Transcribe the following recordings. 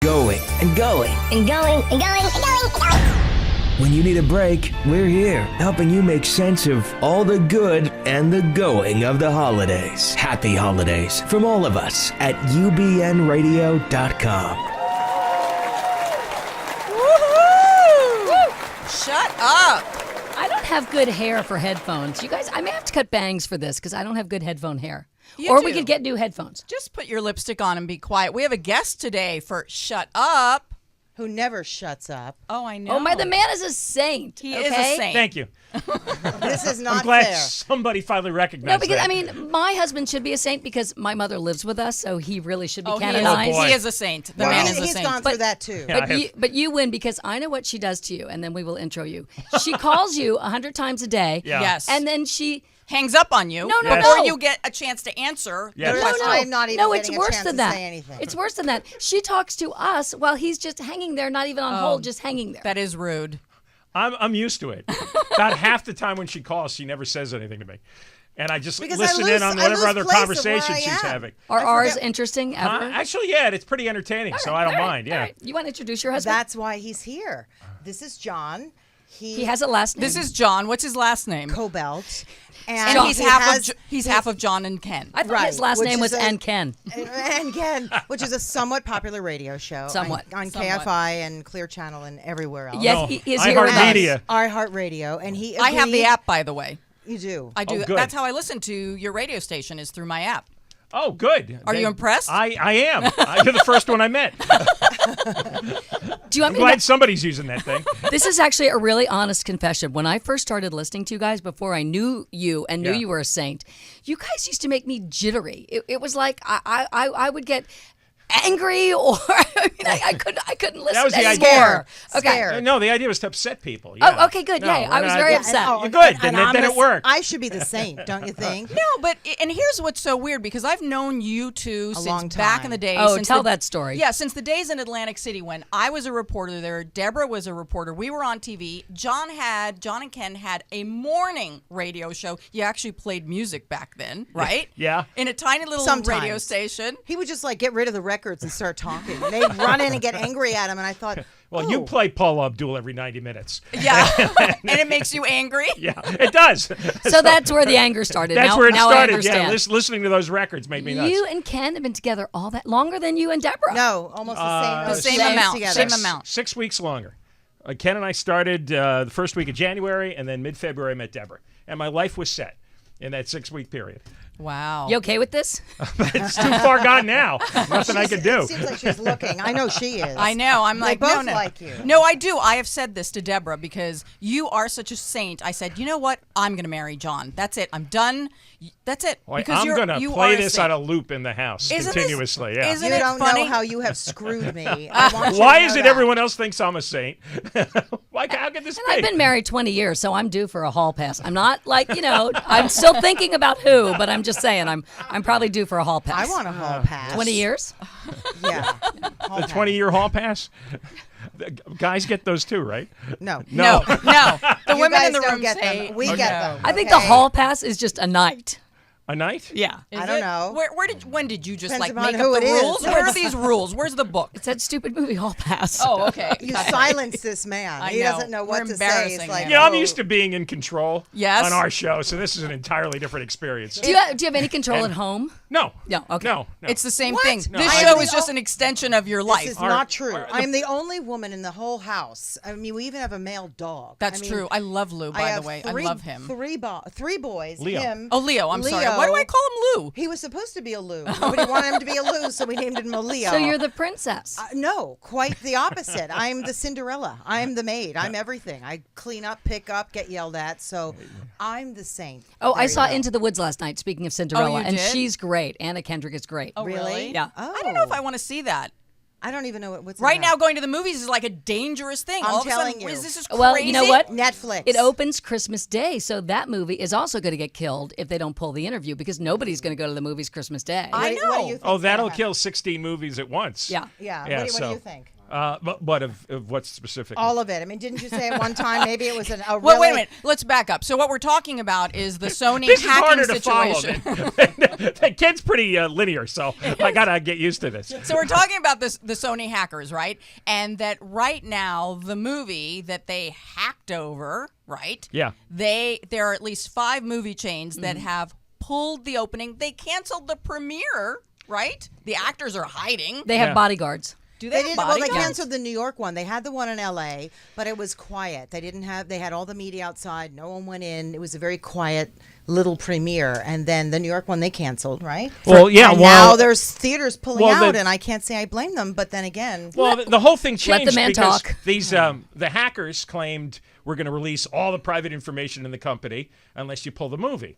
going and going. And going, and going, and going, and going. When you need a break, we're here, helping you make sense of all the good and the going of the holidays. Happy holidays from all of us at ubnradio.com. Woohoo! Shut up! I don't have good hair for headphones. You guys, I may have to cut bangs for this because I don't have good headphone hair. You we do. could get new headphones. Just put your lipstick on and be quiet. We have a guest today for Shut Up. Who never shuts up. Oh, I know. Oh, the man is a saint. He is a saint. Thank you. This is not I'm glad fair. somebody finally recognized No, because that. I mean, my husband should be a saint because my mother lives with us, so he really should be Oh, canonized. boy. he is a saint. The Well, man is a he's saint. gone through that too. Yeah. But you win because I know what she does to you, and then we will intro you. She calls you 100 times a day. Yeah. Yes. And then she... Hangs up on you No, Yes. before no. you get a chance to answer. Yes. the No, question. I'm not even no, getting it's a worse chance than to that. say anything. It's worse than that. She talks to us while he's just hanging there, not even on hold, just hanging there. That is rude. I'm used to it. About half the time when she calls, she never says anything to me. And I just Because listen in on I whatever lose other place of conversation where I she's am. having. Are I ours forget- interesting ever? Actually, yeah, it's pretty entertaining, so I don't mind. Yeah. All right. You want to introduce your husband? That's why he's here. This is John. He has a last name. This is John. What's his last name? Kobylt. And he's he half has- of he's half of John and Ken. I thought Right, his last which name is was a- Ann Ken. and Ken, which is a somewhat popular radio show. Somewhat. On Somewhat. KFI and Clear Channel and everywhere else. Yes, No, he is here with us. iHeartMedia. iHeartRadio. And he I have the agreed- app, by the way. You do. I do. Oh, good. That's how I listen to your radio station is through my app. Oh, good. Are you impressed? I am. You're the first one I met. Do you want me to Glad somebody's using that thing. This is actually a really honest confession. When I first started listening to you guys, before I knew you and knew Yeah. you were a saint, you guys used to make me jittery. It was like I would get angry, or I couldn't listen That was the idea. anymore. Okay. Scared. No, the idea was to upset people. Yeah. Oh, okay, good. No, Yay. I we're was not- very Yeah, upset. Oh, You're good. Then I'm it the- worked. I should be the saint, don't you think? No, but and here's what's so weird because I've known you two since long back time. in the day. Oh, since tell the- that story. Yeah, since the days in Atlantic City when I was a reporter there, Deborah was a reporter. We were on TV. John and Ken had a morning radio show. You actually played music back then, right? Yeah. In a tiny little Sometimes. radio station. He would just like get rid of the records and start talking. They'd run in and get angry at him, and I thought, Well, you oh. play Paula Abdul every 90 minutes. Yeah, and it makes you angry. Yeah, it does. So that's where the anger started. That's now, where it now I started. understand. Yeah, listening to those records made me nuts. You and Ken have been together all that longer than you and Deborah. No, almost the same days amount, together. same amount. 6 weeks longer. Ken and I started the first week of January, and then mid-February I met Deborah. And my life was set in that 6-week period. Wow. You okay with this? It's too far gone now. Nothing I can do. It seems like she's looking. I know she is. I know. I'm They like, both no. like you. No, I do. I have said this to Deborah because you are such a saint. I said, you know what? I'm going to marry John. That's it. I'm done. That's it. Boy, Because I'm going to you play are a this saint. on a loop in the house Isn't this- continuously. Yeah. isn't You it don't funny? know how you have screwed me. I want you Why to is know it that. everyone else thinks I'm a saint? Like, how could this And be? I've been married 20 years, so I'm due for a hall pass. I'm not like, I'm still thinking about who, but I'm just saying I'm probably due for a hall pass. I want a hall pass. 20 years? Yeah. Hall the pass. 20-year hall pass? The guys get those too, right? No. No. The You women guys in the don't room get say them. We no. get them. I think the okay? hall pass is just a night. A night? Yeah. Is I don't it? know. When did you just Depends like upon make who up the it is. rules? Where are these rules? Where's the book? It's that stupid movie Hall Pass. Oh, okay. You silence this man. I He know. doesn't know We're what to say. embarrassing It's like, him. Yeah, I'm oh. used to being in control Yes. on our show, so this is an entirely different experience. Do you have any control at home? No. No, okay. No. It's the same What? thing. No, This I show am is the just o- an extension of your This life. is not true. I'm the only woman in the whole house. I mean, we even have a male dog. That's I mean, true. I love Lou, I by have the way. three- I love him. Three boys. Leo. Him. Oh, Leo. I'm sorry. Leo. Why do I call him Lou? He was supposed to be a Lou. Nobody wanted him to be a Lou, so we named him a Leo. So you're the princess. No, quite the opposite. I'm the Cinderella. I'm the maid. I'm everything. I clean up, pick up, get yelled at. So I'm the saint. Oh, There I you saw go. Into the Woods last night, speaking of Cinderella, you and did? she's great. Anna Kendrick is great. Oh, really? Yeah. Oh. I don't know if I want to see that. I don't even know what's Right now, about. going to the movies is like a dangerous thing. I'm All of a telling sudden, you. is this just crazy? Well, you know what? Netflix. It opens Christmas Day, so that movie is also going to get killed if they don't pull the interview because nobody's going to go to the movies Christmas Day. I What do know. you think? Oh, that'll Sarah? kill 16 movies at once. Yeah. Yeah. Yeah, What do so- you think? But of what specifically? All of it. I mean, didn't you say at one time maybe it was a Well, really... wait a minute. Let's back up. So what we're talking about is the Sony This is hacking harder to follow. situation. The kid's pretty linear, so I gotta get used to this. So we're talking about the Sony hackers, right? And that right now, the movie that they hacked over, right? Yeah. There are at least 5 movie chains that have pulled the opening. They canceled the premiere, right? The actors are hiding. They have Yeah. bodyguards. Do they have They bodyguards? canceled the New York one. They had the one in L.A., but it was quiet. They had all the media outside. No one went in. It was a very quiet little premiere. And then the New York one they canceled, right? Well, yeah. And well, now there's theaters pulling well, out, the- and I can't say I blame them. But then again, Well, the whole thing changed Let the man because talk. these the hackers claimed we're going to release all the private information in the company unless you pull the movie.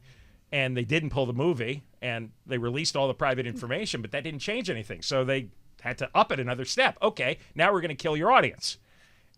And they didn't pull the movie, and they released all the private information, but that didn't change anything. So they had to up it another step. Okay, now we're going to kill your audience.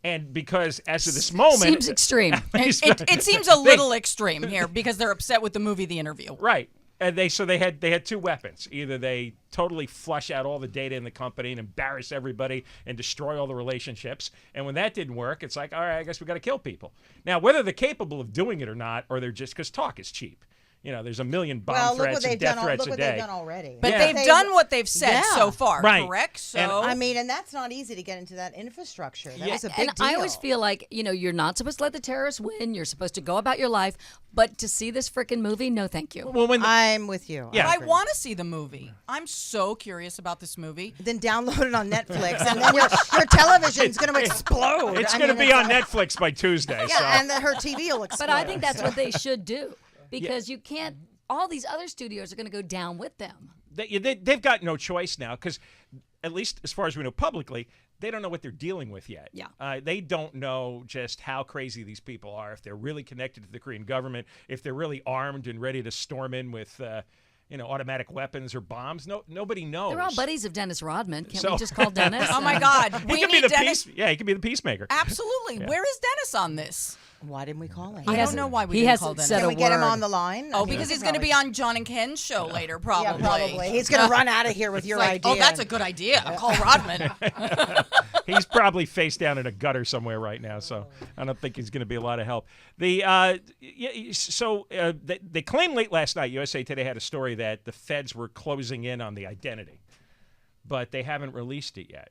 And because as of this moment... Seems extreme. It seems a little extreme here because they're upset with the movie The Interview. Right. And they had 2 weapons. Either they totally flush out all the data in the company and embarrass everybody and destroy all the relationships. And when that didn't work, it's like, all right, I guess we got to kill people. Now, whether they're capable of doing it or not, or they're just because talk is cheap. You know, there's a million bomb threats and death threats a day. They've done already. But Yeah. they've done what they've said Yeah. so far, Right. correct? So And I mean, and that's not easy to get into that infrastructure. That was a big And deal. I always feel like, you're not supposed to let the terrorists win. You're supposed to go about your life. But to see this freaking movie, no thank you. Well, when the, I'm with you. Yeah. I want to see the movie. I'm so curious about this movie. Then download it on Netflix, and then your television's going to explode. it's I going to mean, be it's on like- Netflix by Tuesday. Yeah, so. and then her TV will explode. But I think that's what they should do because you can't. All these other studios are going to go down with them. They've got no choice now because, at least as far as we know publicly, they don't know what they're dealing with yet. Yeah. They don't know just how crazy these people are, if they're really connected to the Korean government, if they're really armed and ready to storm in with, automatic weapons or bombs. Nobody knows. They're all buddies of Dennis Rodman. Can't So- we just call Dennis? Oh my God, He we can be need the Dennis. he can be the peacemaker. Absolutely. Where is Dennis on this? Why didn't we call him? I don't know why we he didn't hasn't call Dennis. said Can a we get him word. on the line? Oh, because he's going to be on John and Ken's show later, probably. Yeah, probably. He's going to run out of here with your Like, idea. oh, that's a good idea. Call Rodman. He's probably face down in a gutter somewhere right now, so I don't think he's going to be a lot of help. They claimed late last night, USA Today had a story that the feds were closing in on the identity, but they haven't released it yet.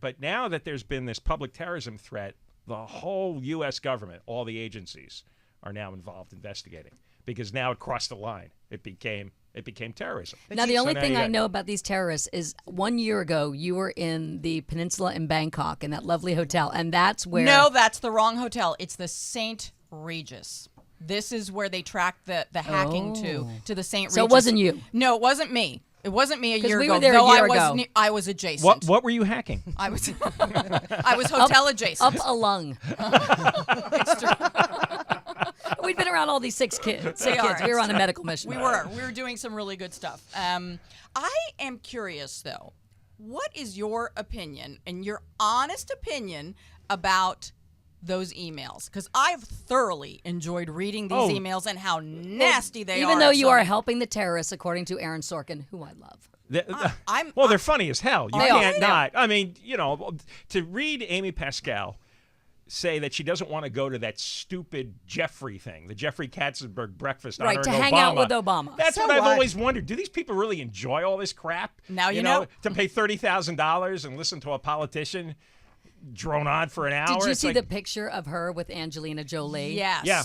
But now that there's been this public terrorism threat, the whole U.S. government, all the agencies, are now involved investigating because now it crossed the line. It became terrorism. Now, the only now thing you I got- know about these terrorists is 1 year ago, you were in the peninsula in Bangkok in that lovely hotel, and that's where. No, that's the wrong hotel. It's the St. Regis. This is where they tracked the hacking to the St. Regis. So it wasn't you? No, it wasn't me. It wasn't me a 'Cause year we ago. were there a though year I was ago. I was adjacent. What were you hacking? I was I was hotel adjacent. Up a lung. It's true. We'd been around all these six kids. They are. We were on a medical mission. We were doing some really good stuff. I am curious though. What is your opinion and your honest opinion about those emails? Because I've thoroughly enjoyed reading these emails and how nasty they are. Even though you are So- helping the terrorists, according to Aaron Sorkin, who I love. They're funny as hell. You They are. can't not. I mean, to read Amy Pascal say that she doesn't want to go to that stupid Jeffrey thing, the Jeffrey Katzenberg breakfast Right, honoring to Obama. hang out with Obama. That's So what I've what? always wondered. Do these people really enjoy all this crap? Now you know. To pay $30,000 and listen to a politician drone on for an hour. Did you It's see like- the picture of her with Angelina Jolie? Yes. Yeah.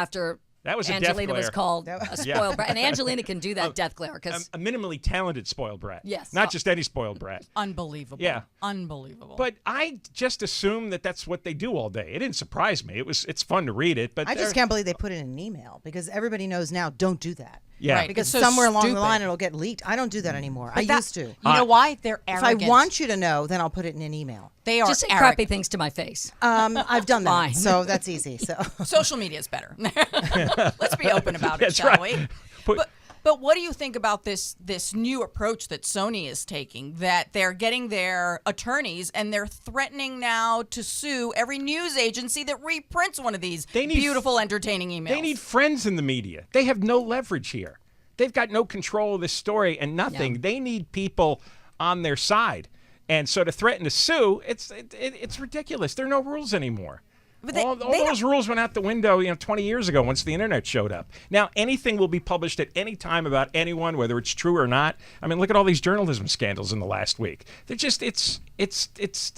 After That was a death Angelina was glare. called a spoiled brat. And Angelina can do that death glare because a minimally talented spoiled brat. Yes. Not just any spoiled brat. Unbelievable. Yeah. Unbelievable. But I just assumed that that's what they do all day. It didn't surprise me. It's fun to read it, but I just can't believe they put it in an email because everybody knows now don't do that. Yeah. Right. Because It's so somewhere along stupid. the line it'll get leaked. I don't do that anymore. I used to. You know why? They're If I arrogant. want you to know, then I'll put it in an email. they are just say arrogant. crappy things to my face. I've done that, Fine. so that's easy. So Social media is better. Let's be open about it, That's shall right. we? Put- But what do you think about this new approach that Sony is taking? That they're getting their attorneys and they're threatening now to sue every news agency that reprints one of these beautiful, entertaining emails. They need friends in the media. They have no leverage here. They've got no control of this story and nothing. Yeah. They need people on their side. And so to threaten to sue, it's ridiculous. There are no rules anymore. But all those rules went out the window, 20 years ago once the internet showed up. Now anything will be published at any time about anyone, whether it's true or not. I mean, look at all these journalism scandals in the last week. They're just it's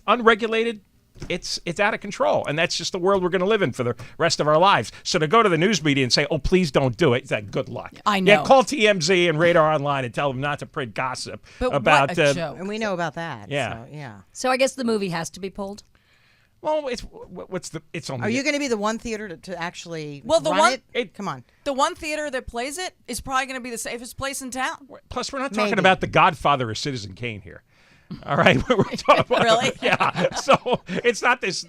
unregulated. It's out of control, and that's just the world we're going to live in for the rest of our lives. So to go to the news media and say, "Oh, please don't do it," it's like, good luck. I know. Yeah, call TMZ and Radar Online and tell them not to print gossip But about. what a joke. And we know about that. Yeah. So, yeah. So I guess the movie has to be pulled. Well, it's only. Are you going to be the one theater to actually Well, the run one- it? Come on. The one theater that plays it is probably going to be the safest place in town. Plus, we're not talking Maybe. about The Godfather or Citizen Kane here. All right, we're talking about, Really? Yeah. So it's not this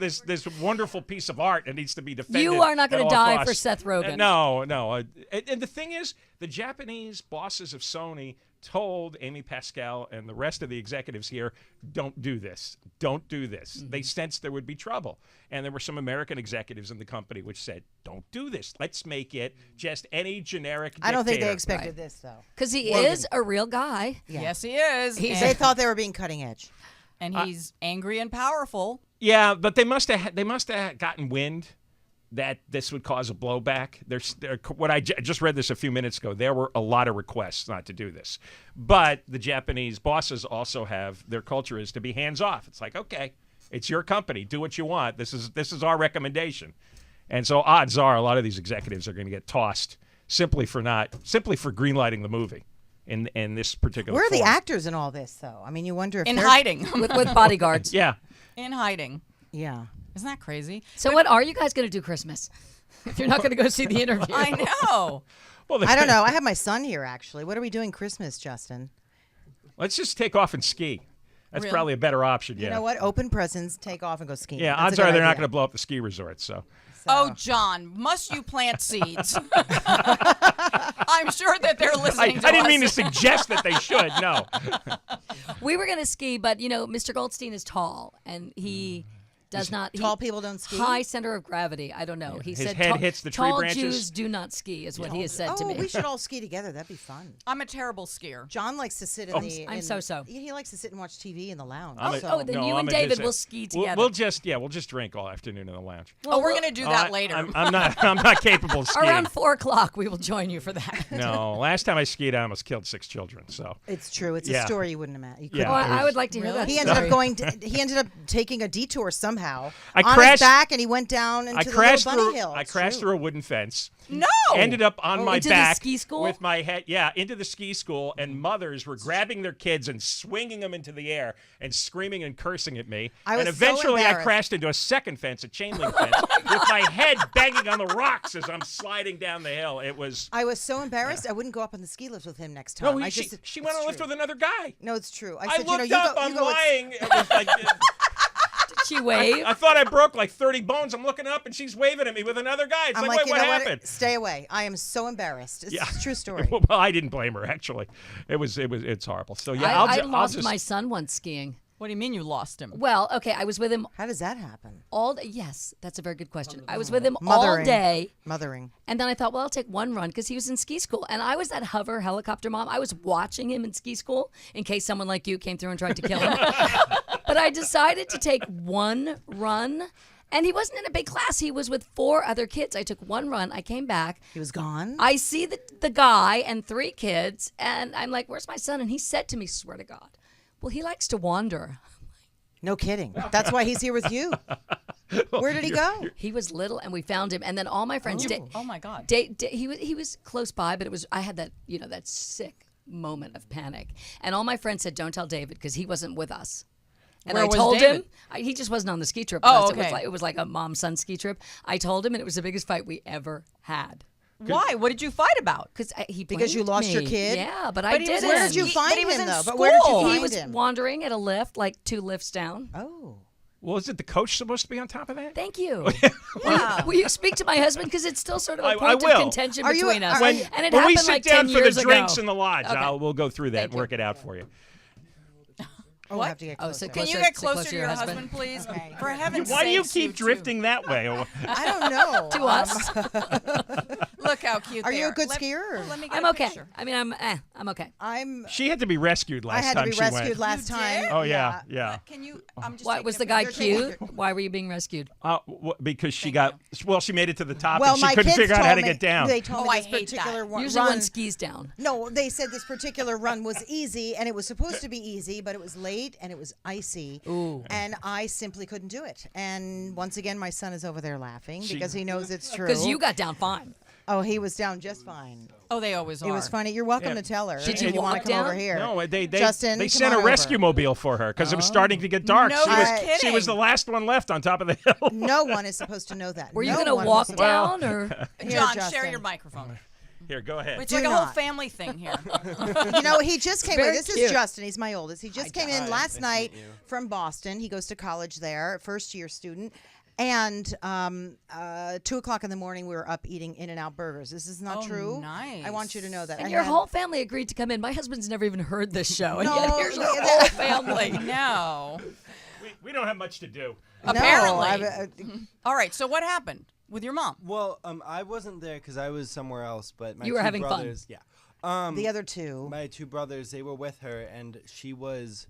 wonderful piece of art that needs to be defended. You are not going gonna to die for Seth Rogen. No. And the thing is, the Japanese bosses of Sony told Amy Pascal and the rest of the executives here, don't do this. Don't do this. Mm-hmm. They sensed there would be trouble. And there were some American executives in the company which said, don't do this. Let's make it just any generic dictator. I don't think they expected this, though. Because he is a real guy. Yeah. Yes, he is. They thought they were being cutting edge. And he's angry and powerful. Yeah, but they must have gotten wind that this would cause a blowback. What I just read this a few minutes ago. There were a lot of requests not to do this, but the Japanese bosses also have their culture is to be hands off. It's like, okay, it's your company, do what you want. This is our recommendation, and so odds are a lot of these executives are going to get tossed simply for greenlighting the movie. In this particular, Where are the form. actors in all this, though? I mean, you wonder if In they're hiding. with bodyguards. Yeah. In hiding. Yeah. Isn't that crazy? So what are you guys going to do Christmas? If you're not going to go see the interview. I know. Well, I don't know. I have my son here, actually. What are we doing Christmas, Justin? Let's just take off and ski. That's Really? probably a better option. Yeah. You know what? Open presents, take off, and go skiing. Yeah. That's a Odds good are they're not idea. going to blow up the ski resort. So. Oh, John, must you plant seeds? I'm sure that they're I listening to didn't us. mean to suggest that they should. No. We were going to ski, but, Mr. Goldstein is tall, and he does not. Tall people don't ski? High center of gravity. I don't know. He His said head hits the tree tall branches. Jews do not ski, is what he has said to me. we should all ski together. That'd be fun. I'm a terrible skier. John likes to sit in the. I'm so-so. He likes to sit and watch TV in the lounge. Then you and David will ski together. We'll just drink all afternoon in the lounge. Oh, we're going to do that later. I'm not capable of skiing. Around 4:00, we will join you for that. No, last time I skied, I almost killed 6 children. So It's true. It's Yeah. a story you wouldn't imagine. Yeah. Oh, I would like to hear that. He ended story. He ended up taking a detour somehow I on crashed- his back, and he went down into the little bunny hill. I It's crashed true. through a wooden fence. No. Ended up on my into the back ski school? with my head. Yeah, into the ski school, and mothers were grabbing their kids and swinging them into the air and screaming and cursing at me. I was and so eventually, I embarrassed. crashed into a second fence, a chain link fence, with my head banging on the rocks as I'm sliding down the hill. It was. I was so embarrassed. I wouldn't go up on the ski lift with him next time. No, I she just, went on a it's lift true. with another guy. No, it's true. I I said, looked you up. go, I'm you go, lying. It was like. She waved. I thought I broke like 30 bones. I'm looking up and she's waving at me with another guy. It's I'm like, wait, you what know happened? Stay away. I am so embarrassed. It's a true story. Well, I didn't blame her actually. It's horrible. So yeah, I I'll lost just my son once skiing. What do you mean you lost him? Well, okay, I was with him How does that happen? all day. Yes, that's a very good question. I was with him Mothering. all day. Mothering. And then I thought, well, I'll take one run because he was in ski school. And I was that hover helicopter mom. I was watching him in ski school in case someone like you came through and tried to kill him. But I decided to take one run. And he wasn't in a big class. He was with 4 other kids. I took one run. I came back. He was gone. I see the guy and 3 kids. And I'm like, where's my son? And he said to me, swear to God, well, he likes to wander. No kidding. That's why he's here with you. Where did he go? He was little, and we found him. And then all my friends, Oh my God. he was close by, but I had that that sick moment of panic. And all my friends said, "Don't tell David," because he wasn't with us. And Where I was told David? him he just wasn't on the ski trip. With Oh, us. okay. It was like a mom-son ski trip. I told him, and it was the biggest fight we ever had. Why? What did you fight about? Because Because you blamed lost your me. kid? Yeah, but I But he was didn't. Where did you find but he was him, in though? But where did you school. find He was him? wandering at a lift, like 2 lifts down. Oh. Well, is it the coach supposed to be on top of that? Thank you. Yeah. Will you speak to my husband? Because it's still sort of a I point will. of contention Are you- between us. are- and it when we happened sit like down 10 for the years drinks ago. in the lodge, Okay. we'll go through that Thank and you. work it out for you. Oh, we'll have to get Oh, closer. so Can you Closer- get sit closer to your husband, please? Okay. For heaven's Why do you sakes, keep two. drifting that way? I don't know. To us. Look, how cute Are they you a are. good Let- skier? or- Let me get I'm a okay. picture. I mean, I'm okay. She had to be rescued I last had to time be she rescued went. last You time. did? Oh yeah. Can you? I'm just. Why taking was a the guy picture. cute? Why were you being rescued? Because she got she made it to the top Well, and she my couldn't kids figure out how told to me- get down. They told Oh, me I this hate particular that. one. Usually run, one skis down. No, they said this particular run was easy, and it was supposed to be easy, but it was late and it was icy. Ooh. And I simply couldn't do it. And once again, my son is over there laughing because he knows it's true. Because you got down fine. Oh, he was down just fine. Oh, they always are. It was funny. You're welcome Yeah. to tell her. Did if you want walk to come over down? here? No, they Justin, they come sent a on rescue over. mobile for her because it was starting to get dark. No she was kidding. the last one left on top of the hill. No one is supposed to know that. Were you No going to one walk was down or? Here, John, share Justin. your microphone. Here, go ahead. It's Do like a whole not. family thing here. You know, he just came. Very This cute. is Justin. He's my oldest. He just came in last night from Boston. He goes to college there, first year student. And 2 o'clock in the morning, we were up eating In-N-Out burgers. This is not Oh, true. nice. I want you to know that. And I your had- whole family agreed to come in. My husband's never even heard this show, and No, yet here's your yeah, whole family. No. We don't have much to do. No, Apparently. All right. So what happened with your mom? Well, I wasn't there because I was somewhere else. But my You were two having fun. brothers, Yeah. the other two. My two brothers, they were with her, and she was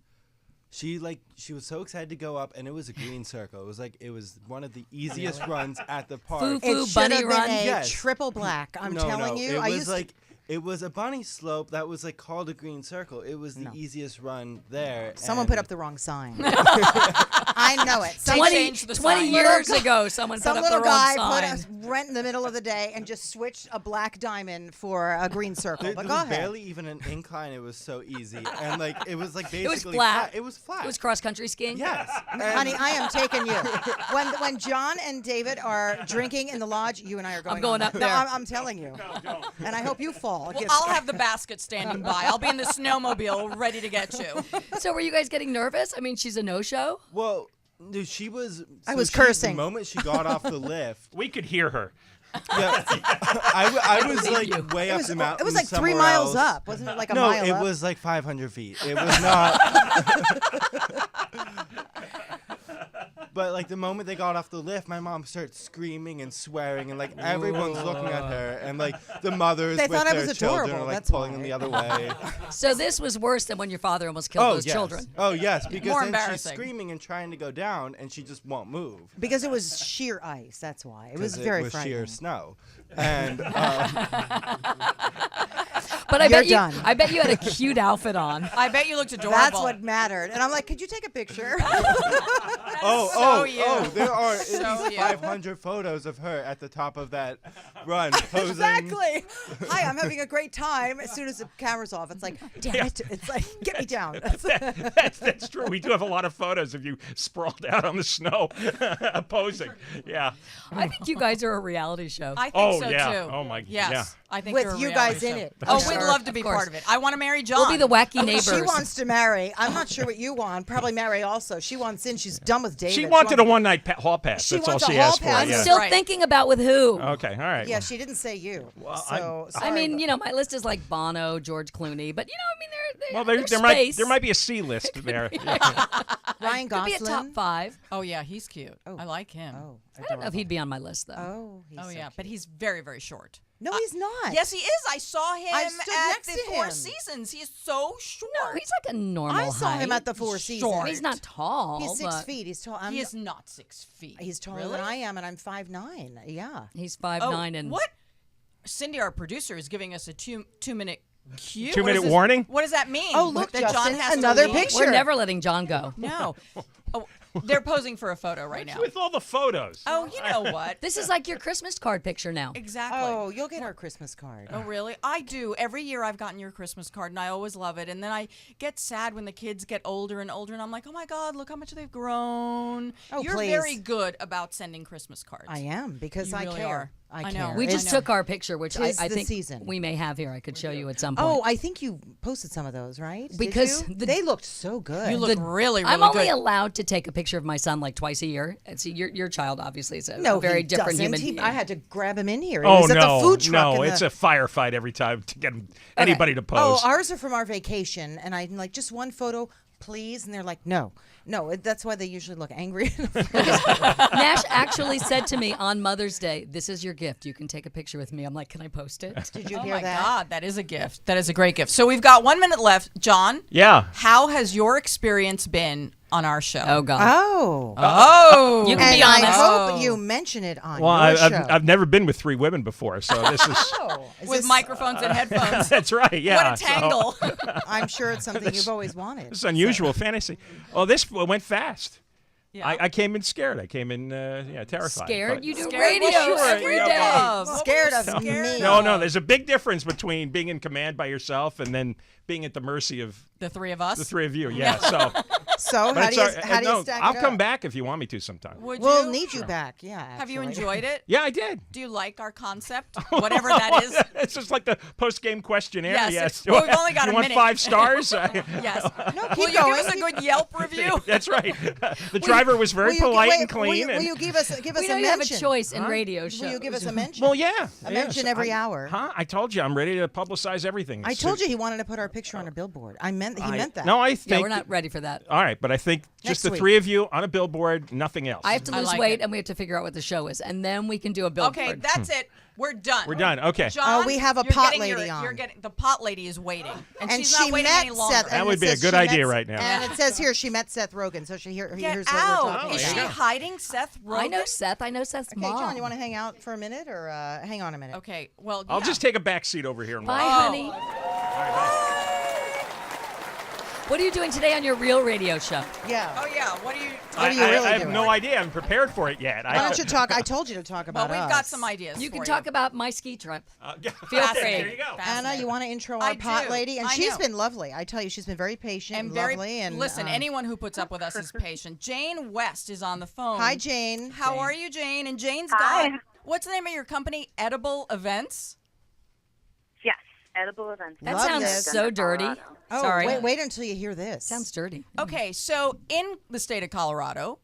so excited to go up, and it was a green circle. It was one of the easiest runs at the park. Foo It foo should bunny have been run. a Yes. triple black. I'm No, telling no, you. it I was used to- like it was a bunny slope that was like called a green circle. It was the easiest run there. Someone and put up the wrong sign. I know it. They 20, changed the 20 sign. years ago, someone put Some up little the wrong guy sign. put a rent in the middle of the day and just switched a black diamond for a green circle. There But was go ahead. barely even an incline. It was so easy, and like it was like basically It was flat. It was flat. It was cross country skiing. Yes, Honey, I am taking you. When John and David are drinking in the lodge, you and I are going. going on up that. there. No, I'm telling you. And I hope you fall. Well, I'll have the basket standing by. I'll be in the snowmobile ready to get you. So were you guys getting nervous? I mean, she's a no-show. Well, no, she was. I was The cursing. moment she got off the lift. We could hear her. Yeah, I was believe like you. way It up was, the mountain. it was like 3 somewhere miles else. up, wasn't it? Like a No, mile it up. was like 500 feet. It was not. But like the moment they got off the lift, my mom started screaming and swearing, and like everyone's looking at her, and like the mothers They with thought I their was children adorable, are like that's pulling why. them the other way. So this was worse than when your father almost killed those yes. children. Oh yes, because More then she's embarrassing. screaming and trying to go down, and she just won't move. because it was sheer ice. That's why. It was 'Cause very it was frightening. sheer snow, and But I You're bet you, done. I bet you had a cute outfit on. I bet you looked adorable. That's what mattered. And I'm like, could you take a picture? so you. there are at So least you. 500 photos of her at the top of that run posing. Exactly. Hi, I'm having a great time. As soon as the camera's off, it's like, damn it. It's like, get me down. That's true. We do have a lot of photos of you sprawled out on the snow, posing. Yeah. I think you guys are a reality show. I think Oh, so yeah. too. Oh, my- Yes, yeah. I think With you're a you reality guys in show. it. Oh, I'm we'd sure. love to be Of course. part of it. I want to marry John. We'll be the wacky neighbors. She wants to marry. I'm not sure what you want. Probably marry also. She wants in. She's done with David. She wanted a one-night hall pass. She That's all wants a she hall asked for. pass. I'm Yeah. still Right. thinking about with who. Okay. All right. Yeah, she didn't say you. So I sorry, mean, but- you know, my list is like Bono, George Clooney, but you know, I mean, Well, there's there space. might be a C list there. Ryan Could be a Gosling. top 5. Oh yeah, he's cute. I like him. Oh, I don't know if he'd be on my list though. Oh, he's Oh so yeah, cute. but he's very very short. No, he's not. Yes, he is. I saw him I stood at next the to Four him. Seasons. He is so short. No, he's like a normal I saw him height. at the Four Seasons. short. He's not tall. He's 6 but feet. He's tall. I'm He is not 6 feet. He's taller Really? than I am, and I'm 5'9". Yeah. He's Oh, 5'9" and what? Cindy, our producer, is giving us a two-minute cue. 2 What minute does this- warning? What does that mean? Oh, look, that John Justin, has another to leave? picture. we're never letting John go. No. Oh, they're posing for a photo right now. With all the photos. Oh, you know what? This is like your Christmas card picture now. Exactly. Oh, you'll get our Christmas card. Oh, really? I do. Every year I've gotten your Christmas card, and I always love it. And then I get sad when the kids get older and older, and I'm like, oh, my God, look how much they've grown. Oh, You're please. very good about sending Christmas cards. I am because You I really care. are. I I know. care. We I just know. took our picture, which I Tis the think season. we may have here. I could show you at some point. Oh, I think you posted some of those, right? Did Because you? the- they looked so good. You look really, really I'm only good. allowed to take a picture of my son like twice a year. And see, your child obviously is a no, very he different doesn't. human He- being. I had to grab him in here. He Oh was at no, the food truck. no! in It's the- a firefight every time to get anybody to pose. Oh, ours are from our vacation, and I'm like, just one photo, please. And they're like, no. No, that's why they usually look angry. Nash actually said to me on Mother's Day, "This is your gift. You can take a picture with me." I'm like, "Can I post it?" Did you Oh hear my that? God, that is a gift. That is a great gift. So we've got 1 minute left. John, Yeah. how has your experience been on our show? Oh God. Oh. Oh. You can And be I honest. hope you mention it on Well, your show. I've never been with 3 women before, so this is. Is With this- microphones and headphones. That's right. Yeah. What a tangle. I'm sure it's something you've always wanted. It's unusual fantasy. Oh, this went fast. Yeah. I came in scared. I came in terrified. Scared? but- You do Scared? radio Well, sure, every yeah, day. yeah. Scared of Scared? me. No, there's a big difference between being in command by yourself and then being at the mercy of The 3 of us. the 3 of you. Yeah. So, So but how it's do you, all right. how do No, you stack I'll it come up? back if you want me to sometime. Would We'll you? need you back. Yeah. Have you actually. enjoyed it? Yeah, I did. Do you like our concept? Whatever that is. It's just like the post-game questionnaire. Yes. Well, we've only got you a want minute. 5 stars? Yes. No, Will keep you going. give us a good Yelp review? That's right. The driver was very Will you- polite wait, and clean. Will you give us We a know you have a mention? choice in radio shows. Will you give us a mention? well, yeah. A mention every hour. Huh? I told you I'm ready to publicize everything. I told you he wanted to put our picture on a billboard. He meant that. No, I Yeah, think. we're not ready for that. All right, but I think Next just the week. 3 of you on a billboard, nothing else. I have to I lose like weight, it. and we have to figure out what the show is, and then we can do a billboard. Okay, that's it. We're done. We're done. Okay. John, we have a you're pot getting lady your, on. You're getting the pot lady is waiting, and she's she not waiting met any longer. Seth. That and would it be a says good she met idea S- right now. And it says here she met Seth Rogen, so Get here's what we're out! talking Is there she you go. hiding Seth Rogen? I know Seth. I know Seth's Okay, mom. John, you want to hang out for a minute or hang on a minute? Okay, well, I'll yeah. just take a back seat over here and Bye, watch. honey. What are you doing today on your real radio show? Yeah. Oh yeah, what are you? What are you really I have doing? no idea. I haven't prepared for it yet. Why don't you talk? I told you to talk Well, about we've us. got some ideas. You for can talk about my ski trip. Yeah. Feel free. There you go. Anna, you want to intro I our pot do. lady? And I she's know. been lovely. I tell you, she's been very patient and very lovely. And listen, anyone who puts up with us is patient. Jane West is on the phone. Hi, Jane. How are you, Jane? And Jane's Hi. got what's the name of your company? Edible Events. Yes, edible events. That Love sounds this. so dirty. Oh, Sorry. wait until you hear this. Sounds dirty. Okay, so in the state of Colorado,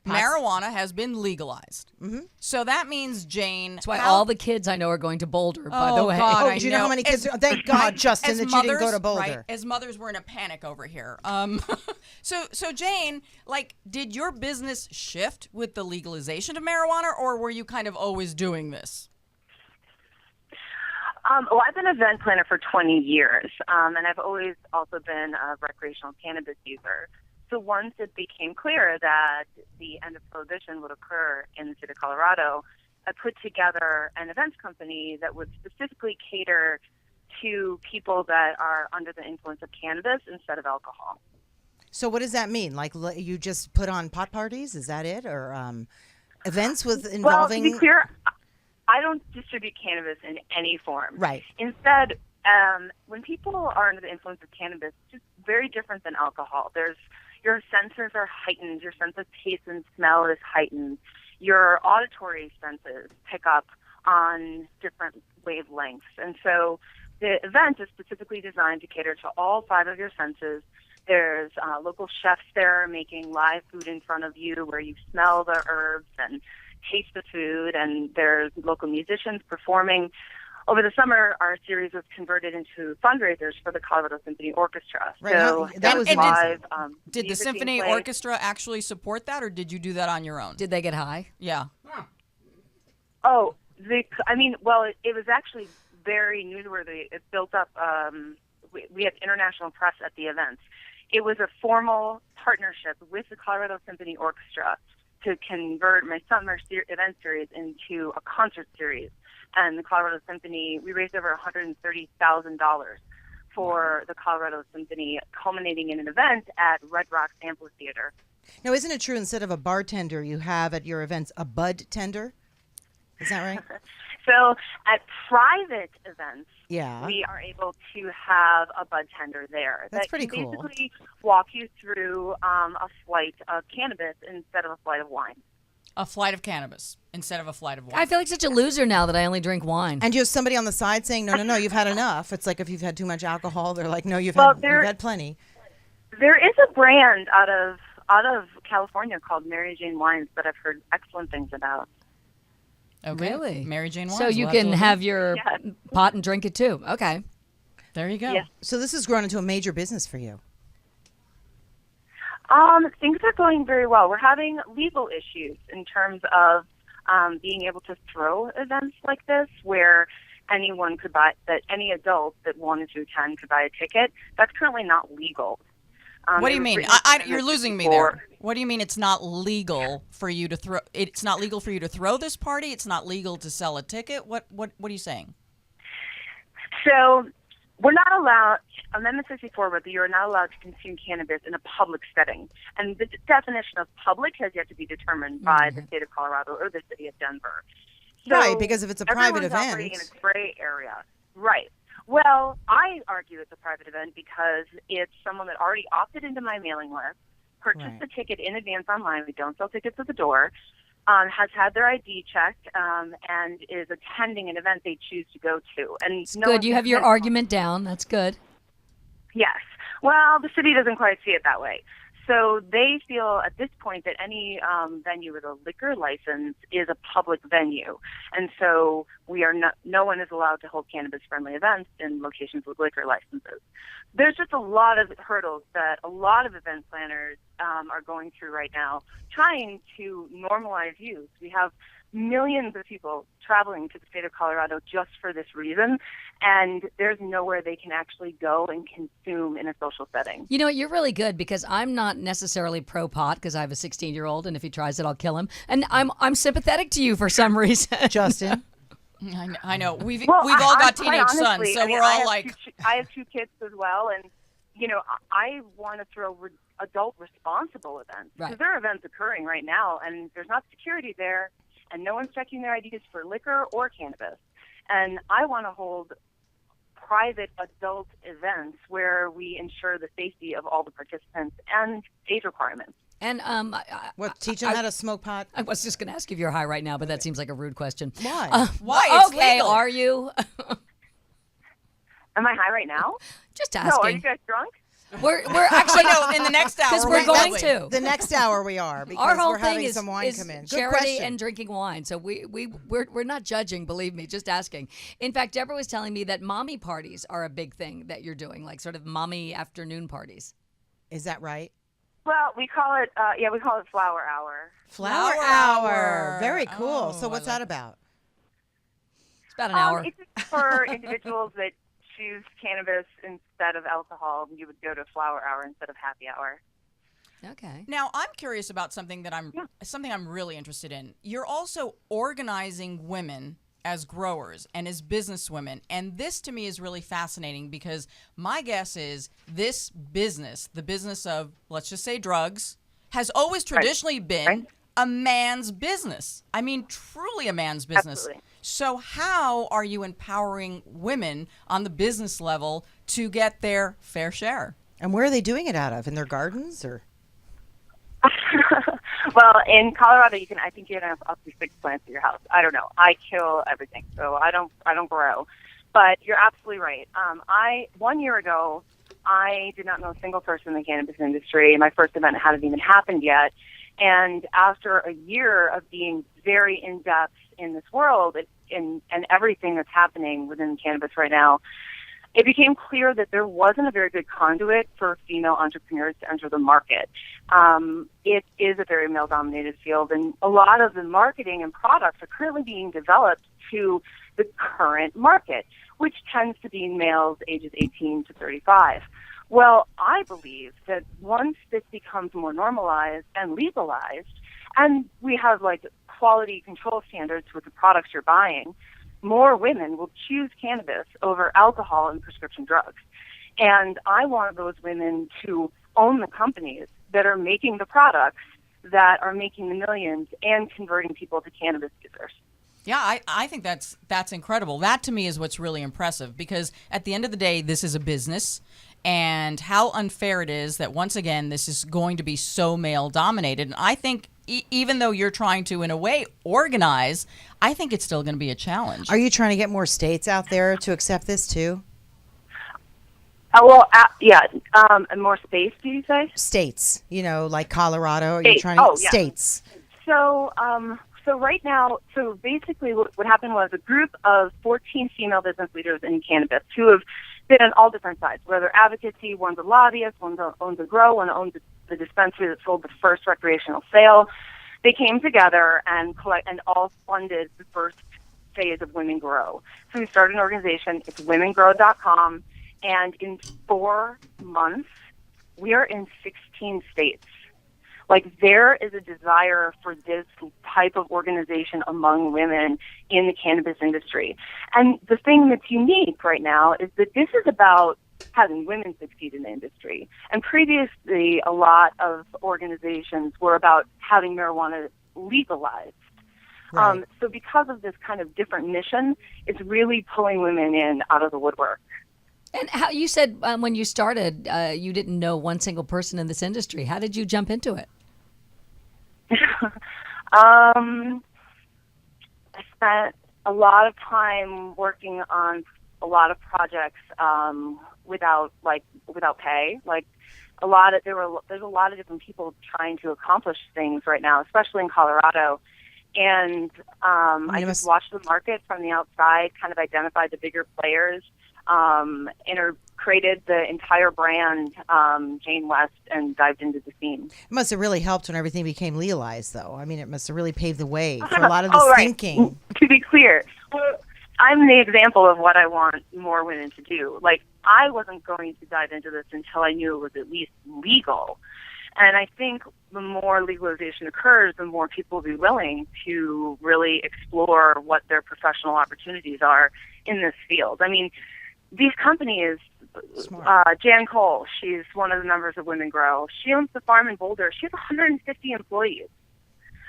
marijuana has been legalized. Mm-hmm. So that means, Jane, That's why all the kids I know are going to Boulder, by the Oh, way. God, Oh, I do you know how many kids? As- Thank God, Justin, as that you didn't go mothers, to Boulder. Right, as mothers, we're in a panic over here. So Jane, like, did your business shift with the legalization of marijuana, or were you kind of always doing this? Well, I've been an event planner for 20 years, and I've always also been a recreational cannabis user. So once it became clear that the end of prohibition would occur in the state of Colorado, I put together an events company that would specifically cater to people that are under the influence of cannabis instead of alcohol. So what does that mean? Like you just put on pot parties? Is that it, or events with Well, involving? to be clear, I don't distribute cannabis in any form. Right. Instead, when people are under the influence of cannabis, it's just very different than alcohol. Your senses are heightened. Your sense of taste and smell is heightened. Your auditory senses pick up on different wavelengths. And so the event is specifically designed to cater to all 5 of your senses. There's local chefs there making live food in front of you where you smell the herbs and taste the food, and there's local musicians performing. Over the summer, our series was converted into fundraisers for the Colorado Symphony Orchestra. Right, So that was live. Did the music being symphony played. orchestra actually support that, or did you do that on your own? Did they get high? Yeah. Oh, it was actually very newsworthy. It built up. We had international press at the events. It was a formal partnership with the Colorado Symphony Orchestra to convert my summer event series into a concert series. And the Colorado Symphony, we raised over $130,000 for the Colorado Symphony, culminating in an event at Red Rocks Amphitheater. Now, isn't it true instead of a bartender, you have at your events a bud tender? Is that right? So at private events, Yeah. we are able to have a bud tender there. That's that pretty can cool. basically walk you through a flight of cannabis instead of a flight of wine. A flight of cannabis instead of a flight of wine. I feel like such a loser now that I only drink wine. And you have somebody on the side saying, no, you've had enough. It's like if you've had too much alcohol, they're like, no, you've had plenty. There is a brand out of California called Mary Jane Wines that I've heard excellent things about. Okay. Really? Mary Jane Wines. So you We'll can to have your Yeah. pot and drink it too. Okay. There you go. Yes. So this has grown into a major business for you. Things are going very well. We're having legal issues in terms of being able to throw events like this, where anyone could buy, that any adult that wanted to attend could buy a ticket. That's currently not legal. What do you mean? You're losing me there. What do you mean it's not legal for you to throw? It's not legal for you to throw this party. It's not legal to sell a ticket. What are you saying? So we're not allowed. Amendment 64, whether you're not allowed to consume cannabis in a public setting, and the definition of public has yet to be determined by the state of Colorado or the city of Denver. So Right, because if it's a private event, operating in a gray area, right? Well, I argue it's a private event because it's someone that already opted into my mailing list, purchased the ticket in advance online. We don't sell tickets at the door. Has had their ID checked, and is attending an event they choose to go to. And it's good. You have your argument down. That's good. Yes. Well, the city doesn't quite see it that way. So they feel at this point that any venue with a liquor license is a public venue. And so no one is allowed to hold cannabis-friendly events in locations with liquor licenses. There's just a lot of hurdles that a lot of event planners are going through right now, trying to normalize use. We have millions of people traveling to the state of Colorado just for this reason, and there's nowhere they can actually go and consume in a social setting. You know, you're really good, because I'm not necessarily pro-pot, because I have a 16-year-old, and if he tries it, I'll kill him. And I'm sympathetic to you for some reason. Justin? I know. We've all got teenage sons, so we're all like... I have two kids as well, and, you know, I want to throw adult responsible events. Because there are events occurring right now, and there's not security there, and no one's checking their IDs for liquor or cannabis. And I want to hold private adult events where we ensure the safety of all the participants and age requirements. And teach them how to smoke pot? I was just going to ask if you're high right now, but that seems like a rude question. Why? Why? It's okay, legal. are you? Am I high right now? Just asking. No, are you guys drunk? We're actually no. In the next hour, because we're going to. The next hour we are, because Our whole we're thing having is, some wine come in. Good charity question. and drinking wine. So we're not judging, believe me, just asking. In fact, Deborah was telling me that mommy parties are a big thing that you're doing, like sort of mommy afternoon parties. Is that right? Well, we call it flower hour. Flower hour. Very cool. So what's that about? It's about an hour. It's for individuals that choose cannabis instead of alcohol. You would go to flower hour instead of happy hour. Okay. Now, I'm curious about something that I'm really interested in. You're also organizing women as growers and as businesswomen, and this to me is really fascinating, because my guess is this business, the business of, let's just say, drugs, has always traditionally been a man's business. I mean, truly a man's business. Absolutely. So how are you empowering women on the business level to get their fair share? And where are they doing it out of? In their gardens, or? Well, in Colorado, I think you can have up to 6 plants at your house. I don't know. I kill everything, so I don't grow. But you're absolutely right. 1 year ago, I did not know a single person in the cannabis industry. My first event hadn't even happened yet. And after a year of being very in-depth in this world and everything that's happening within cannabis right now, it became clear that there wasn't a very good conduit for female entrepreneurs to enter the market. It is a very male-dominated field, and a lot of the marketing and products are currently being developed to the current market, which tends to be males ages 18 to 35. Well, I believe that once this becomes more normalized and legalized, and we have like quality control standards with the products you're buying, more women will choose cannabis over alcohol and prescription drugs. And I want those women to own the companies that are making the products that are making the millions and converting people to cannabis users. Yeah, I think that's incredible. That to me is what's really impressive, because at the end of the day, this is a business, and how unfair it is that once again this is going to be so male dominated. And I think even though you're trying to in a way organize, I think it's still going to be a challenge. Are you trying to get more states out there to accept this too? And more space, do you say? States, like Colorado. Are States. you trying to states? So right now, basically what happened was a group of 14 female business leaders in cannabis who have been on all different sides, whether advocacy, one's a lobbyist, one owns a grow, one owns the dispensary that sold the first recreational sale. They came together and all funded the first phase of Women Grow. So we started an organization. It's womengrow.com, and in 4 months, we are in 16 states. Like, there is a desire for this type of organization among women in the cannabis industry. And the thing that's unique right now is that this is about having women succeed in the industry. And previously, a lot of organizations were about having marijuana legalized. Right. So because of this kind of different mission, it's really pulling women in out of the woodwork. And how you said when you started, you didn't know one single person in this industry. How did you jump into it? I spent a lot of time working on a lot of projects without pay. Like there's a lot of different people trying to accomplish things right now, especially in Colorado. And I just watched the market from the outside, kind of identified the bigger players, created the entire brand, Jane West, and dived into the scene. It must have really helped when everything became legalized, though. I mean, it must have really paved the way for a lot of this right. thinking. To be clear, I'm the example of what I want more women to do. Like, I wasn't going to dive into this until I knew it was at least legal. And I think the more legalization occurs, the more people will be willing to really explore what their professional opportunities are in this field. I mean, these companies, Jan Cole, she's one of the members of Women Grow. She owns the farm in Boulder. She has 150 employees.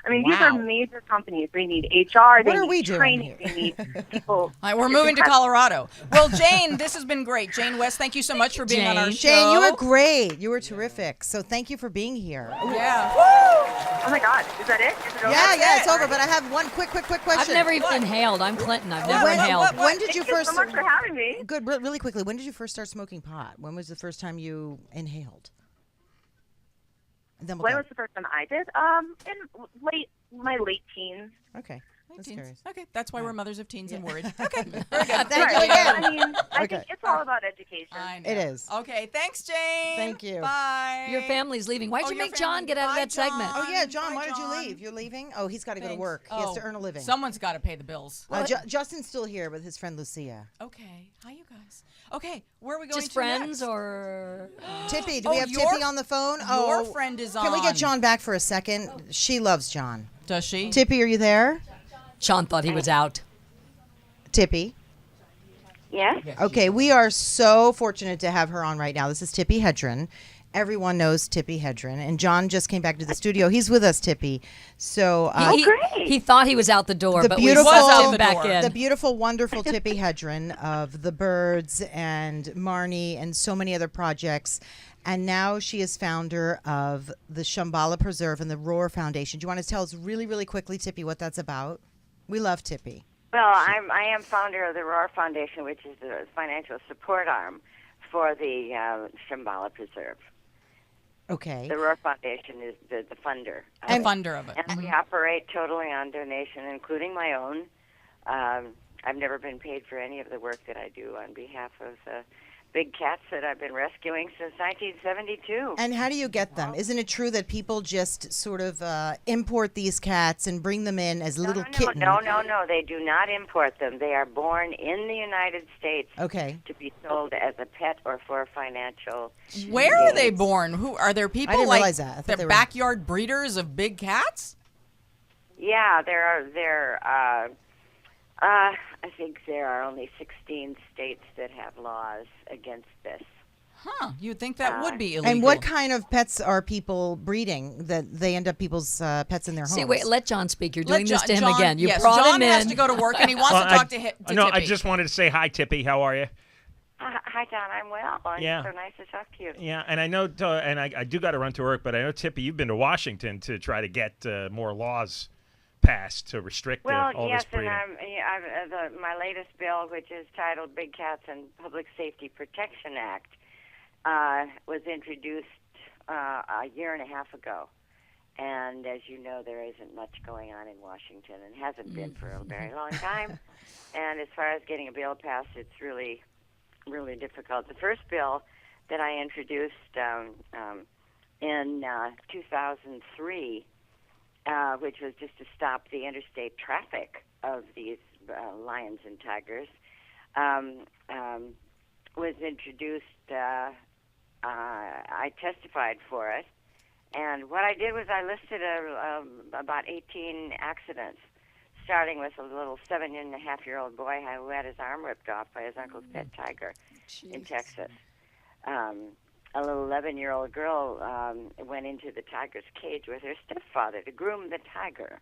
I mean, these are major companies. They need HR. They need training. They need people. We're moving to Colorado. Well, Jane, this has been great. Jane West, thank you so much for being on our show. Jane, you were great. You were terrific. So thank you for being here. Yeah. Oh, my God. Is that it? Is it over? Yeah, it's over. But I have one quick question. I've never even inhaled. I'm Clinton. I've never inhaled. When did you first? Thank you so much for having me. Good. Really quickly, when did you first start smoking pot? When was the first time you inhaled? When was the first time I did? In my late teens. Okay. That's curious. Okay, that's why we're mothers of teens and worried. Okay, very good. Thank you again. I mean, I think it's all about education. I know. It is. Okay, thanks, Jane. Thank you. Bye. Your family's leaving. Why'd you make John get out of that segment? Oh yeah, John. Bye, Why did you John. leave? You're leaving? Oh, he's got to go to work. He Oh, has to earn a living. Someone's got to pay the bills. Justin's still here with his friend Lucia. Okay. Hi, you guys. Okay, where are we going Just to friends next? or? Tippy, do we have your- Tippy on the phone? Your friend is on. Can we get John back for a second? She loves John. Does she? Tippy, are you there? Sean thought he was out. Tippy. Yes? Okay, we are so fortunate to have her on right now. This is Tippy Hedren. Everyone knows Tippy Hedren, and John just came back to the studio. He's with us, Tippy. So He thought he was out the door, The but we beautiful- sent him the back door. in. the beautiful, wonderful Tippy Hedren of the Birds and Marnie and so many other projects. And now she is founder of the Shambhala Preserve and the Roar Foundation. Do you want to tell us really, really quickly, Tippy, what that's about? We love Tippy. Well, I am founder of the Roar Foundation, which is the financial support arm for the Shambhala Preserve. Okay. The Roar Foundation is the funder. The funder of it. And we operate totally on donation, including my own. I've never been paid for any of the work that I do on behalf of the big cats that I've been rescuing since 1972. And how do you get them? Isn't it true that people just sort of import these cats and bring them in as little kittens? No. They do not import them. They are born in the United States Okay. to be sold as a pet or for financial Where are they born? Who are there? People didn't like realize that. I thought they're they were- backyard breeders of big cats? Yeah, I think there are only 16 states that have laws against this. Huh? You'd think that would be illegal. And what kind of pets are people breeding that they end up people's pets in their homes? See, wait, let John speak. You're Let doing this to him John- again. You yes, brought John him in. has to go to work, and he wants to talk to Tippy. No, I just wanted to say hi, Tippy. How are you? Hi, Don. I'm well. Yeah. It's so nice to talk to you. Yeah, and I know, and I do got to run to work, but I know, Tippy, you've been to Washington to try to get more laws passed to restrict Well, all yes, this breeding. and my latest bill, which is titled Big Cats and Public Safety Protection Act, was introduced a year and a half ago. And as you know, there isn't much going on in Washington and hasn't been for a very long time. And as far as getting a bill passed, it's really, really difficult. The first bill that I introduced in 2003, which was just to stop the interstate traffic of these lions and tigers, was introduced. I testified for it, and what I did was I listed about 18 accidents, starting with a little 7.5-year-old boy who had his arm ripped off by his uncle's pet tiger in Texas. A little 11-year-old girl went into the tiger's cage with her stepfather to groom the tiger,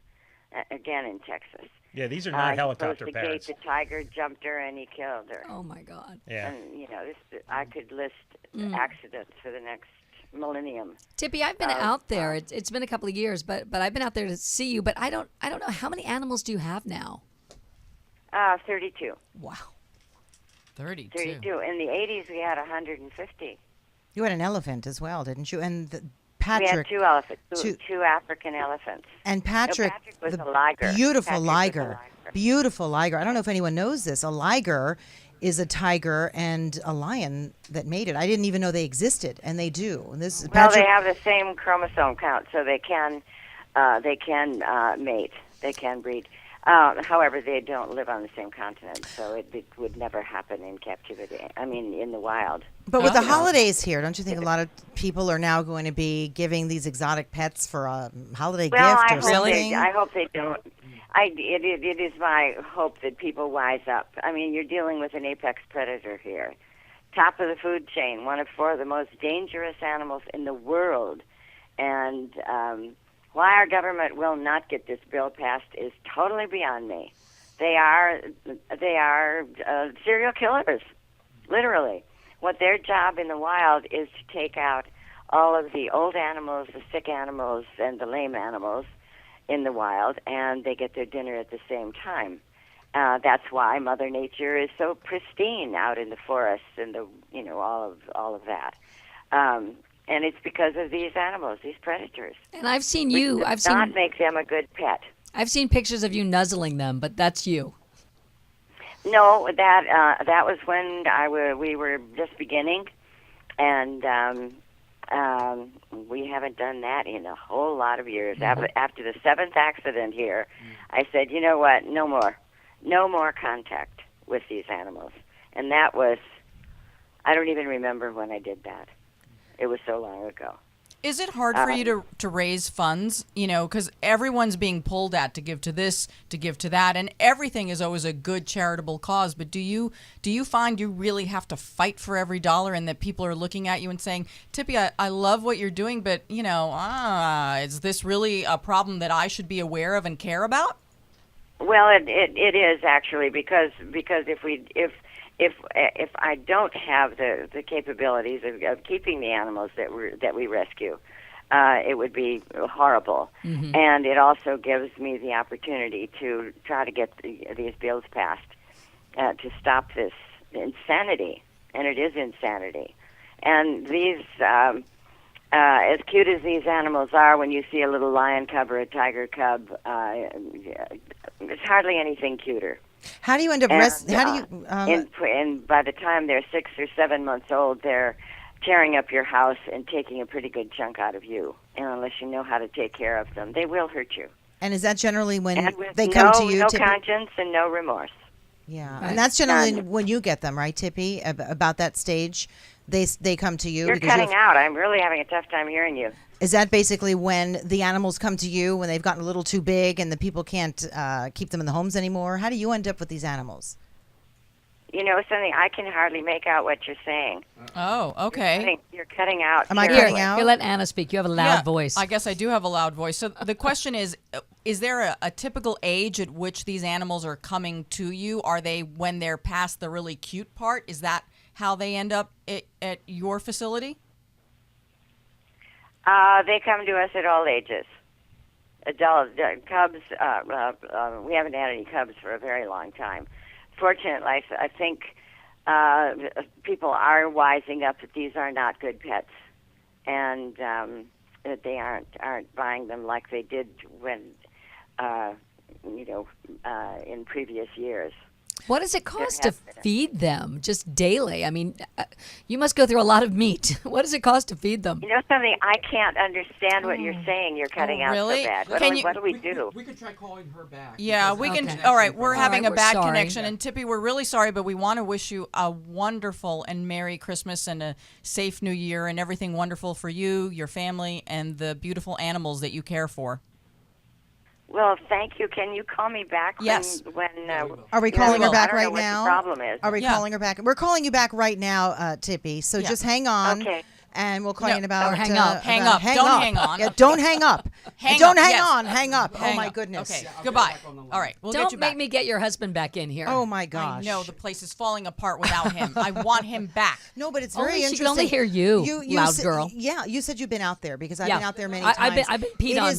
again in Texas. Yeah, these are not helicopter he parents. The tiger jumped her and he killed her. Oh my God. Yeah. And I could list accidents for the next millennium. Tippy, I've been out there. It's been a couple of years, but I've been out there to see you. But I don't know, how many animals do you have now? 32. Wow. 32. 32. In the 80s, we had 150. You had an elephant as well, didn't you? And We Patrick. had 2 elephants, two African elephants. And Patrick, Patrick was the a liger. beautiful Patrick was a liger. liger. Beautiful liger. I don't know if anyone knows this. A liger is a tiger and a lion that mated. I didn't even know they existed, and they do. And this Well, Patrick, they have the same chromosome count, so they can mate. They can breed. However, they don't live on the same continent, so it would never happen in captivity. I mean, in the wild. but with the holidays here, don't you think a lot of people are now going to be giving these exotic pets for a holiday Well, gift I or hope something? I hope they don't. It is my hope that people wise up. I mean, you're dealing with an apex predator here. Top of the food chain, one of 4 of the most dangerous animals in the world. And why our government will not get this bill passed is totally beyond me. They are serial killers, literally. What their job in the wild is to take out all of the old animals, the sick animals, and the lame animals in the wild, and they get their dinner at the same time. That's why Mother Nature is so pristine out in the forests and all of that. And it's because of these animals, these predators. And I've seen you. Which does not make them a good pet. I've seen pictures of you nuzzling them, but that's you. No, that was when we were just beginning, and we haven't done that in a whole lot of years. After the 7th accident here, I said, you know what, no more contact with these animals. And that was, I don't even remember when I did that. It was so long ago. Is it hard for you to raise funds? Because everyone's being pulled at to give to this, to give to that, and everything is always a good charitable cause. But do you find you really have to fight for every dollar, and that people are looking at you and saying, Tippy, I love what you're doing, but is this really a problem that I should be aware of and care about? Well, it is actually because if I don't have the capabilities of keeping the animals that we rescue, it would be horrible. Mm-hmm. And it also gives me the opportunity to try to get these bills passed to stop this insanity, and it is insanity. And these, as cute as these animals are, when you see a little lion cub or a tiger cub, there's hardly anything cuter. How do you end up? And by the time they're 6 or 7 months old, they're tearing up your house and taking a pretty good chunk out of you. And unless you know how to take care of them, they will hurt you. And is that generally when they no, come to you? No Tippy? conscience and no remorse. Yeah, right. And that's generally when you get them, right, Tippy? About that stage, they come to you. You're cutting out. I'm really having a tough time hearing you. Is that basically when the animals come to you, when they've gotten a little too big and the people can't keep them in the homes anymore? How do you end up with these animals? You know something? I can hardly make out what you're saying. Oh, okay. You're cutting out. Am I cutting out? Here, let Anna speak. You have a loud voice. I guess I do have a loud voice. So the question is there a typical age at which these animals are coming to you? Are they when they're past the really cute part? Is that how they end up at your facility? They come to us at all ages. Adults, cubs. We haven't had any cubs for a very long time. Fortunately, I think people are wising up that these are not good pets, and that they aren't buying them like they did when in previous years. What does it cost to feed them just daily? I mean, you must go through a lot of meat. What does it cost to feed them? You know something? I can't understand what you're saying. You're cutting out really? so bad. What do we do? We could try calling her back. Yeah, we can. All right, we're having a bad connection. And Tippy, we're really sorry, but we want to wish you a wonderful and Merry Christmas and a safe New Year and everything wonderful for you, your family, and the beautiful animals that you care for. Well, thank you. Can you call me back? Yes. Are we calling her back right I don't know now? what the problem is. Are we calling her back? We're calling you back right now, Tippy. So just hang on. Okay. And we'll call you in about. Or hang up. Hang up. Don't hang on. Yeah, don't hang up. Hang don't up, hang yes. on. Hang up. Hang oh my up. goodness. Okay. Goodbye. All right. We'll get you Don't back. make me get your husband back in here. Oh my I gosh. know the place is falling apart without him. I want him back. No, but it's Only very she interesting. can only hear you, loud girl. Yeah, you said you've been out there because I've Yeah. been out there many I've times. been peed on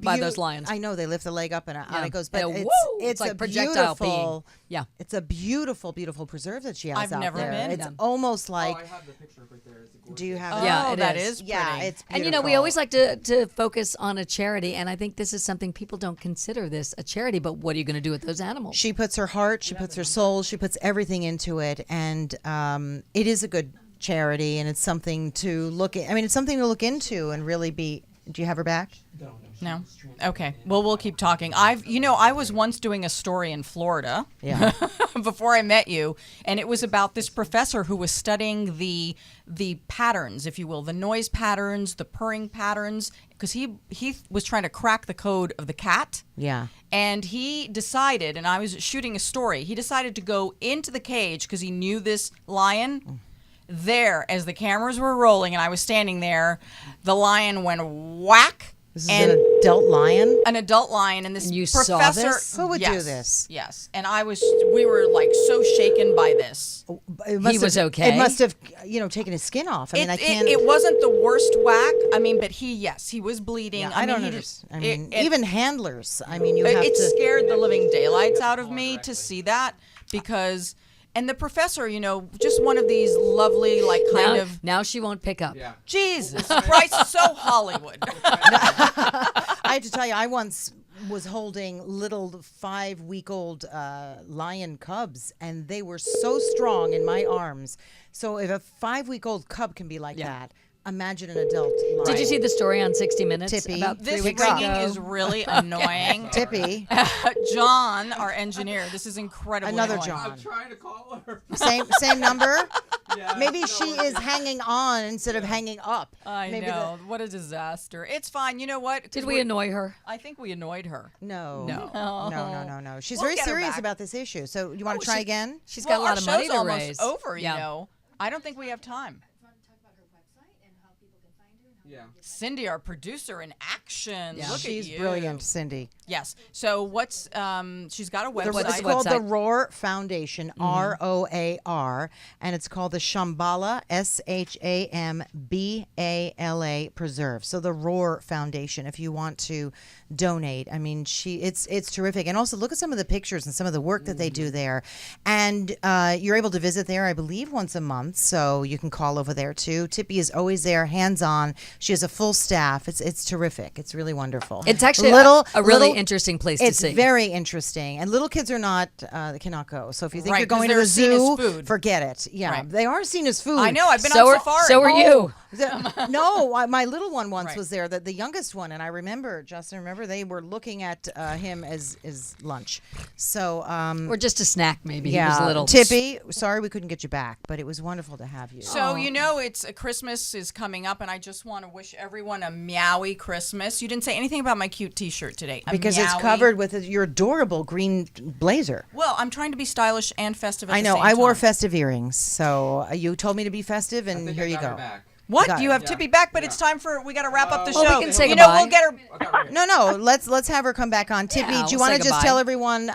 by those lions. I know they lift the leg up and Yeah. it goes. They But go, it's, woo! it's like a projectile beautiful. peeing. Yeah. It's a beautiful, beautiful preserve that she has I've out never there. been. It's Yeah. almost like. I have the picture right there. It's gorgeous. Do you have? Yeah, Oh, it that is. is Yeah, pretty. it's beautiful. And you know, we always like to focus on a charity, and I think this is something people don't consider this a charity. But what are you going to do with those animals? She puts her heart, she puts her soul, she puts everything into it, and it is a good charity, and it's something to look at. I mean, it's something to look into and really be. Do you have her back? No. Okay. Well, we'll keep talking. I was once doing a story in Florida. Yeah. Before I met you, and it was about this professor who was studying the patterns, if you will, the noise patterns, the purring patterns, because he was trying to crack the code of the cat. Yeah. And he decided, and I was shooting a story, he decided to go into the cage because he knew this lion. There, as the cameras were rolling and I was standing there, the lion went whack. This is an adult lion. An adult lion, and this And you professor. saw this? Who would do Yes, this? Yes, and we were like so shaken by this. It must He was have- okay? It must have, taken his skin off. I mean, I can't. It wasn't the worst whack. I mean, but he was bleeding. Yeah, I I mean, don't he understand. I just- mean, it- even handlers. I mean, you have it to. scared the living daylights out of me to see that because. And the professor, just one of these lovely, like, kind of. Now she won't pick up. Yeah. Jesus Christ, so Hollywood. I have to tell you, I once was holding little 5-week-old lion cubs, and they were so strong in my arms. So if a 5-week-old cub can be like that, imagine an adult lion. Did you see the story on 60 Minutes Tippy. about 3 This weeks ringing ago? is really annoying. Tippy? John, our engineer, this is incredibly Another annoying. John. I'm trying to call her. Same number? Yeah, Maybe no, she we're is good. hanging on instead of hanging up. I Maybe know. What a disaster. It's fine. You know what? 'Cause Did we annoy her? I think we annoyed her. No. No. No. She's We'll very get her serious back. about this issue. So you want to try again? She's got a lot of our money show's to almost raise. over, Yeah. you know. I don't think we have time. Yeah. Cindy, our producer in action. Yeah. Look She's at you. brilliant, Cindy. Yes. So what's she's got a website. It's called the website? Roar Foundation, ROAR, and it's called the Shambhala, SHAMBALA Preserve. So the Roar Foundation, if you want to donate. I mean, it's terrific. And also look at some of the pictures and some of the work that they do there. And you're able to visit there, I believe, once a month. So you can call over there too. Tippy is always there, hands-on. She has a full staff. It's terrific. It's really wonderful. It's actually a really interesting place to see. It's very interesting. And little kids are not, they cannot go. So if you think Right, you're 'cause going to they're the seen as zoo, food. forget it. Yeah, Right. they are seen as food. I know. I've been So on are, safari. so are you. No, my little one once Right. was there, the youngest one, and I remember, Justin, they were looking at him as lunch. So, Or just a snack, maybe. yeah, He was a little. Tippy, sorry we couldn't get you back, but it was wonderful to have you. So it's Christmas is coming up, and I just want to wish everyone a meowy Christmas. You didn't say anything about my cute T-shirt today. Because it's meowy- covered with your adorable green blazer. Well, I'm trying to be stylish and festive. At I the know. same I wore time. festive earrings, so you told me to be festive, I and think here I you got her go. back. What? Got You it. have Tippy back, but it's time for we got to wrap up the Well, we show. can say you know, we'll goodbye. get her. No. Let's have her come back on. Tippy, Yeah, do you we'll want say to just goodbye. tell everyone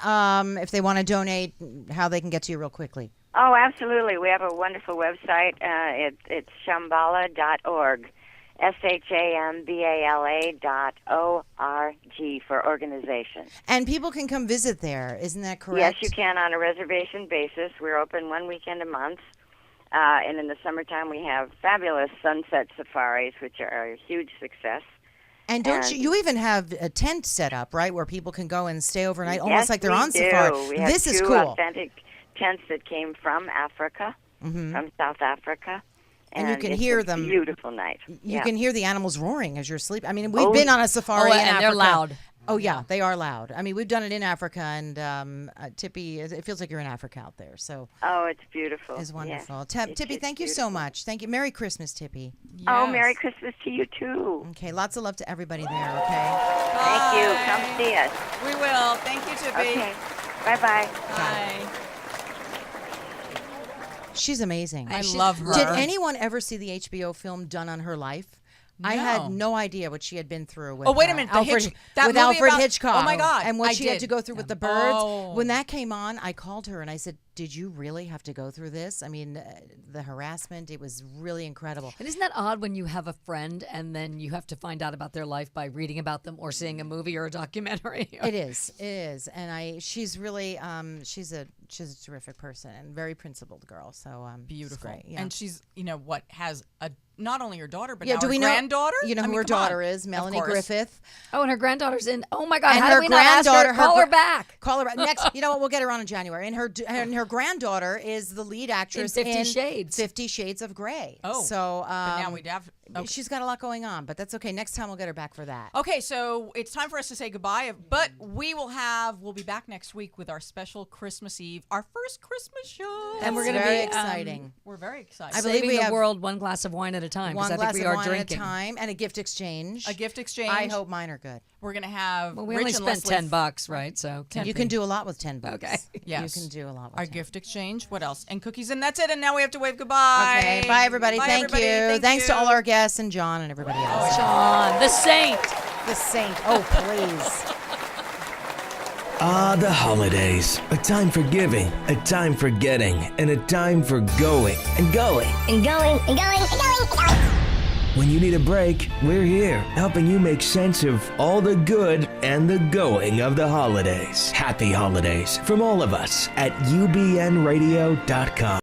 if they want to donate, how they can get to you real quickly? Oh, absolutely. We have a wonderful website. It's shambhala.org. SHAMBALA.ORG for organization. And people can come visit there, isn't that correct? Yes, you can on a reservation basis. We're open one weekend a month. And in the summertime, we have fabulous sunset safaris, which are a huge success. And don't you even have a tent set up, right, where people can go and stay overnight, almost Yes, like they're we on do. safari. We have This is two cool. authentic tents that came from Africa, from South Africa. And you can it's hear a them. Beautiful night. You can hear the animals roaring as you're sleeping. I mean, we've been on a safari Oh, in and Africa. they're loud. Oh yeah, they are loud. I mean, we've done it in Africa, and Tippy, it feels like you're in Africa out there. So Oh, it's beautiful. it's wonderful. Yes. Tippy, thank you so much. Thank you. Merry Christmas, Tippy. Oh, Yes. Merry Christmas to you too. Okay, lots of love to everybody there. Okay. Thank you. Come see us. We will. Thank you, Tippy. Okay. Bye-bye. Bye. She's amazing. I love her. Did anyone ever see the HBO film done on her life? I No. had no idea what she had been through with. Oh, wait a minute, the Alfred, that with movie Alfred about- Hitchcock. oh my God, And what I she had did. to go through with the birds. Oh. When that came on, I called her and I said, "Did you really have to go through this? I mean, the harassment. It was really incredible." And isn't that odd when you have a friend and then you have to find out about their life by reading about them or seeing a movie or a documentary? It is, and she's really, she's a terrific person and very principled girl. So Beautiful. it's great. Yeah. And she's, has not only her daughter, but yeah, now do her we know? granddaughter? You know I who mean, her come on. daughter is? Of Melanie course. Griffith. Oh, and her granddaughter's in. Oh my God! And How her do we not ask her? granddaughter, Call her back. Call her back. Next, you know what? We'll get her on in January. And her granddaughter is the lead actress In 50 Shades. 50 Shades of Grey. Oh, so But now we'd have. Okay. she's got a lot going on, but that's okay. Next time we'll get her back for that. Okay, so it's time for us to say goodbye, but we'll be back next week with our special Christmas Eve, our first Christmas show. And we're It's gonna very be, exciting. We're very excited. I believe Saving we the have world one glass of wine at a time. one Because I glass think we of are wine drinking. at a time and a gift exchange. A gift exchange. I hope mine are good. We're gonna have. Well, we Rich only and spent Leslie $10, right? So You can do a lot with $10. Okay. Yes. You can do a lot with our 10. gift exchange. What else? And cookies, and that's it. And now we have to wave goodbye. Okay. Bye, everybody. Bye, Thank everybody. you. Thank Thanks to you. all our guests and John and everybody else. John, the saint. The saint. Oh, please. Ah, the holidays. A time for giving, a time for getting, and a time for going and going. And going, and going, and going, and going. When you need a break, we're here, helping you make sense of all the good and the going of the holidays. Happy holidays from all of us at ubnradio.com.